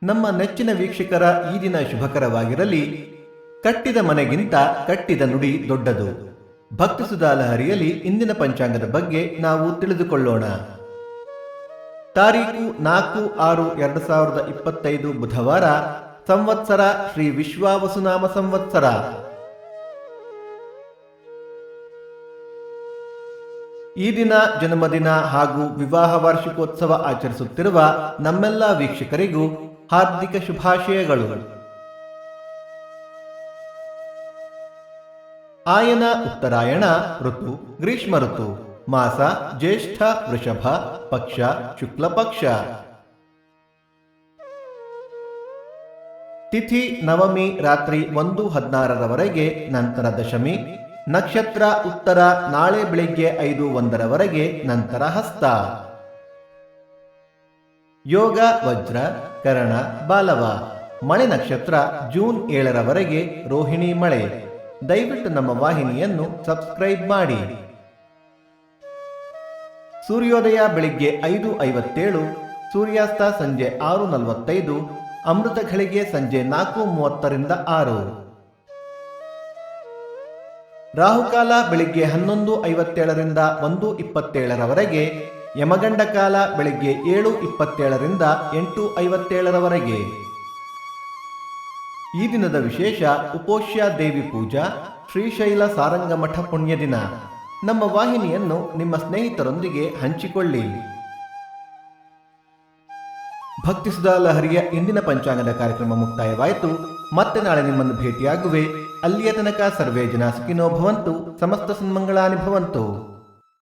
ನಮ್ಮ ನೆಚ್ಚಿನ ವೀಕ್ಷಕರ ಈ ದಿನ ಶುಭಕರವಾಗಿರಲಿ. ಕಟ್ಟಿದ ಮನೆಗಿಂತ ಕಟ್ಟಿದ ನುಡಿ ದೊಡ್ಡದು. ಭಕ್ತಿ ಸುಧಾ ಲಹರಿಯಲ್ಲಿ ಇಂದಿನ ಪಂಚಾಂಗದ ಬಗ್ಗೆ ನಾವು ತಿಳಿದುಕೊಳ್ಳೋಣ. ತಾರೀಕು 4/6/2025 ಬುಧವಾರ. ಸಂವತ್ಸರ ಶ್ರೀ ವಿಶ್ವಾವಸುನಾಮ ಸಂವತ್ಸರ. ಈ ದಿನ ಜನ್ಮದಿನ ಹಾಗೂ ವಿವಾಹ ವಾರ್ಷಿಕೋತ್ಸವ ಆಚರಿಸುತ್ತಿರುವ ನಮ್ಮೆಲ್ಲ ವೀಕ್ಷಕರಿಗೂ ಹಾರ್ದಿಕ ಶುಭಾಶಯಗಳು. ಆಯನ ಉತ್ತರಾಯಣ ಋತು ಗ್ರೀಷ್ಮ ಋತು. ಮಾಸ ಜ್ಯೇಷ್ಠ ವೃಷಭ. ಪಕ್ಷ ಶುಕ್ಲ ಪಕ್ಷ. ತಿಥಿ ನವಮಿ ರಾತ್ರಿ 1:16 ನಂತರ ದಶಮಿ. ನಕ್ಷತ್ರ ಉತ್ತರ ನಾಳೆ ಬೆಳಿಗ್ಗೆ 5:01 ನಂತರ ಹಸ್ತ. ಯೋಗ ವಜ್ರ ಕರಣ ಬಾಲವ. ಮಳೆ ನಕ್ಷತ್ರ ಜೂನ್ 7 ರೋಹಿಣಿ ಮಳೆ. ದಯವಿಟ್ಟು ನಮ್ಮ ವಾಹಿನಿಯನ್ನು ಸಬ್ಸ್ಕ್ರೈಬ್ ಮಾಡಿ. ಸೂರ್ಯೋದಯ ಬೆಳಿಗ್ಗೆ 5:57. ಸೂರ್ಯಾಸ್ತ ಸಂಜೆ 6:45. ಅಮೃತ ಘಳಿಗೆ ಸಂಜೆ 4:30 6. ರಾಹುಕಾಲ ಬೆಳಿಗ್ಗೆ 11:57 1:27. ಯಮಗಂಡ ಕಾಲ ಬೆಳಿಗ್ಗೆ 7:27 8:57. ಈ ದಿನದ ವಿಶೇಷ ಉಪೋಷ್ಯ ದೇವಿ ಪೂಜಾ. ಶ್ರೀಶೈಲ ಸಾರಂಗ ಮಠ ಪುಣ್ಯ ದಿನ. ನಮ್ಮ ವಾಹಿನಿಯನ್ನು ನಿಮ್ಮ ಸ್ನೇಹಿತರೊಂದಿಗೆ ಹಂಚಿಕೊಳ್ಳಿ. ಭಕ್ತಿ ಸುಧಾ ಲಹರಿಯ ಇಂದಿನ ಪಂಚಾಂಗದ ಕಾರ್ಯಕ್ರಮ ಮುಕ್ತಾಯವಾಯಿತು. ಮತ್ತೆ ನಾಳೆ ನಿಮ್ಮನ್ನು ಭೇಟಿಯಾಗುವೆ. ಅಲ್ಲಿಯ ತನಕ ಸರ್ವೇ ಜನ ಸುಖಿನೋ ಭವಂತು. ಸಮಸ್ತ ಸನ್ಮಂಗಳಾನಿ ಭವಂತು.